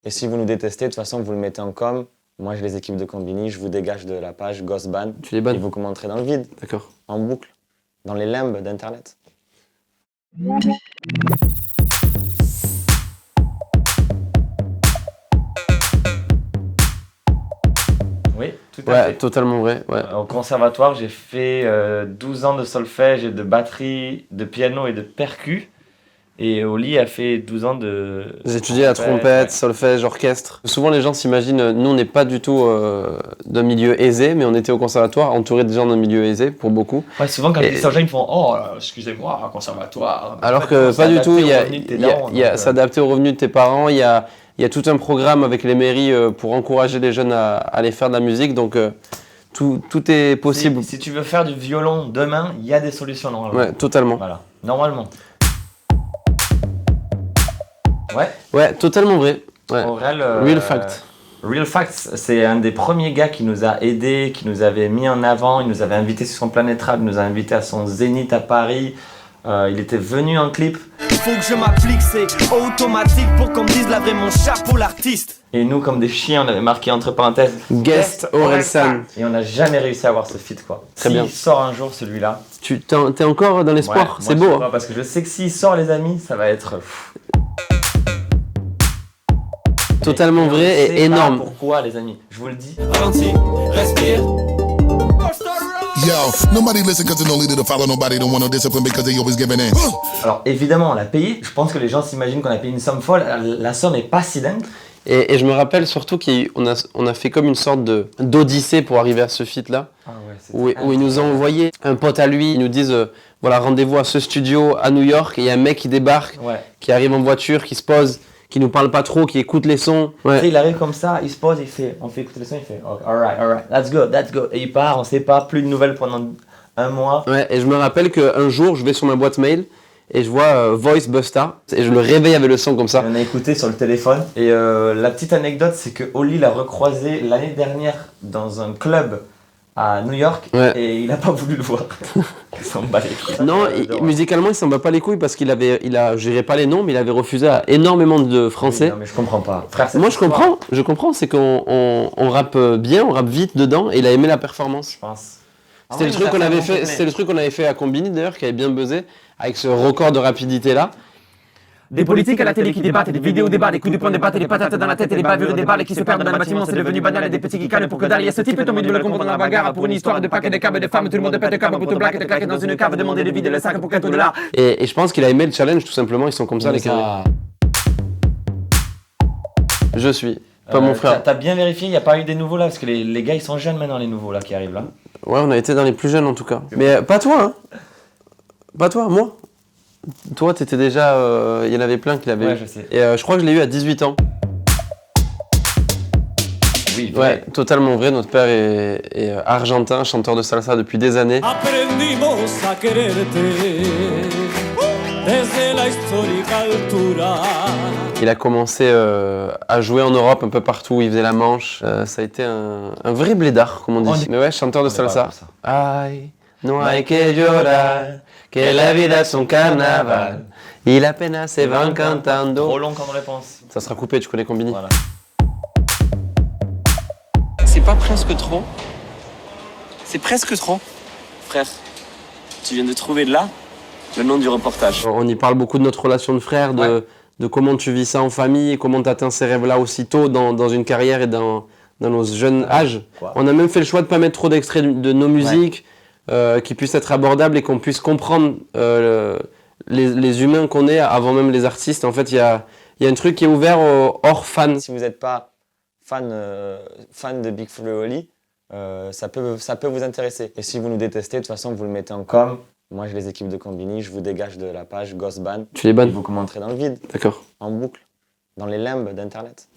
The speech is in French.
Et si vous nous détestez, de toute façon, vous le mettez en com. Moi, j'ai les équipes de Combini, je vous dégage de la page Ghostban. Tu les bannes. Et vous commenterez dans le vide. D'accord. En boucle. Dans les limbes d'Internet. Oui, tout à Ouais, fait. totalement vrai. Ouais. Au conservatoire, j'ai fait 12 ans de solfège et de batterie, de piano et de percu. Et Oli a fait 12 ans de... J'ai étudié la trompette, solfège, orchestre. Souvent les gens s'imaginent, nous on n'est pas du tout d'un milieu aisé, mais on était au conservatoire, entouré de gens d'un milieu aisé, pour beaucoup. Ouais, souvent quand je dis ça aux gens, ils me font « Oh, excusez-moi, conservatoire ». Alors que pas du tout, il y a s'adapter aux revenus de tes parents, il y a tout un programme avec les mairies pour encourager les jeunes à aller faire de la musique, donc tout est possible. Si tu veux faire du violon demain, il y a des solutions normalement. Ouais, totalement. Voilà, normalement. Ouais, totalement vrai. Ouais. Real fact. Real Facts, c'est un des premiers gars qui nous a aidés, qui nous avait mis en avant, il nous avait invités sur son Planet Rap, il nous a invités à son Zénith à Paris. Il était venu en clip. Il faut que je m'applique, c'est automatique pour qu'on me dise là vraiment chapeau l'artiste. Et nous, comme des chiens, on avait marqué entre parenthèses Guest Orelsan. Et on n'a jamais réussi à avoir ce feat quoi. Très bien. S'il sort un jour celui-là. T'es encore dans l'espoir, c'est beau. Hein. Parce que je sais que s'il sort les amis, ça va être... Totalement vrai et énorme. Pourquoi les amis? Je vous le dis. Ralentis, respire. Yo, nobody listen because they don't lead to follow nobody, don't want no discipline because they always giving in. Alors évidemment on l'a payé, je pense que les gens s'imaginent qu'on a payé une somme folle, la somme est pas si dingue. Et je me rappelle surtout qu'on a fait comme une sorte d'odyssée pour arriver à ce feat là, où ils nous ont envoyé un pote à lui, ils nous disent voilà rendez-vous à ce studio à New York, et il y a un mec qui débarque, qui arrive en voiture, qui se pose, qui nous parle pas trop, qui écoute les sons. Ouais. Il arrive comme ça, il se pose, on fait écouter les sons, il fait okay, alright, that's good. Et il part, on sait pas, plus de nouvelles pendant un mois. Ouais, et je me rappelle qu'un jour, je vais sur ma boîte mail et je vois Voice Busta et je le réveille avec le son comme ça. Et on a écouté sur le téléphone. Et la petite anecdote, c'est que Oli l'a recroisé l'année dernière dans un club à New York et il a pas voulu le voir. Il s'en bat les couilles. Non, musicalement il s'en bat pas les couilles parce qu'il a géré pas les noms, mais il avait refusé à énormément de Français. Oui, non mais je comprends pas. Frère, moi je comprends, c'est qu'on rappe bien, on rappe vite dedans et il a aimé la performance. Je pense. C'était le truc qu'on avait fait à Combini d'ailleurs, qui avait bien buzzé, avec ce record de rapidité là. Des politiques à la télé qui débattent, des vidéos débats, des coups de poing débattent, des patates dans la tête et des bavures et des balles qui se perdent dans le bâtiment, c'est devenu banal et des petits qui calent pour que dalle. Il y a ce type tombé du balcon dans la bagarre pour une histoire de paquets de câbles de femmes, tout le monde pète de câbles pour te blague et te claquer dans une cave, demander de vider le sac pour qu'un tout de là. Et je pense qu'il a aimé le challenge tout simplement, ils sont comme ça les carrés. Je suis, pas mon frère. T'as bien vérifié, il n'y a pas eu des nouveaux là, parce que les gars ils sont jeunes maintenant les nouveaux là qui arrivent là. Ouais, on a été dans les plus jeunes en tout cas. Mais pas toi, hein. Pas toi, moi. Toi, t'étais déjà... Il y en avait plein qui l'avaient eu. Je sais. Et je crois que je l'ai eu à 18 ans. Oui, vrai. Ouais, totalement vrai. Notre père est argentin, chanteur de salsa depuis des années. Il a commencé à jouer en Europe un peu partout, il faisait la manche. Ça a été un vrai blédard, comme on dit. Mais ouais, chanteur de salsa. Ay, no hay que llorar, que la vida es un carnaval. Il apenas se van cantando. Trop long comme réponse. Ça sera coupé, tu connais Combini. Voilà. C'est pas presque trop. C'est presque trop. Frère, tu viens de trouver là le nom du reportage. On y parle beaucoup de notre relation de frère, de comment tu vis ça en famille, et comment tu atteins ces rêves-là aussi tôt dans une carrière et dans nos jeunes âges. On a même fait le choix de ne pas mettre trop d'extraits de nos musiques, qui puissent être abordables et qu'on puisse comprendre les humains qu'on est avant même les artistes. En fait, il y a un truc qui est ouvert hors fans. Si vous n'êtes pas fan de Big Flo et Oli, ça peut vous intéresser. Et si vous nous détestez, de toute façon, vous le mettez en com. Moi, j'ai les équipes de Combini, je vous dégage de la page Ghostban. Tu les bannes. Et vous commenterez dans le vide. D'accord. En boucle. Dans les limbes d'Internet.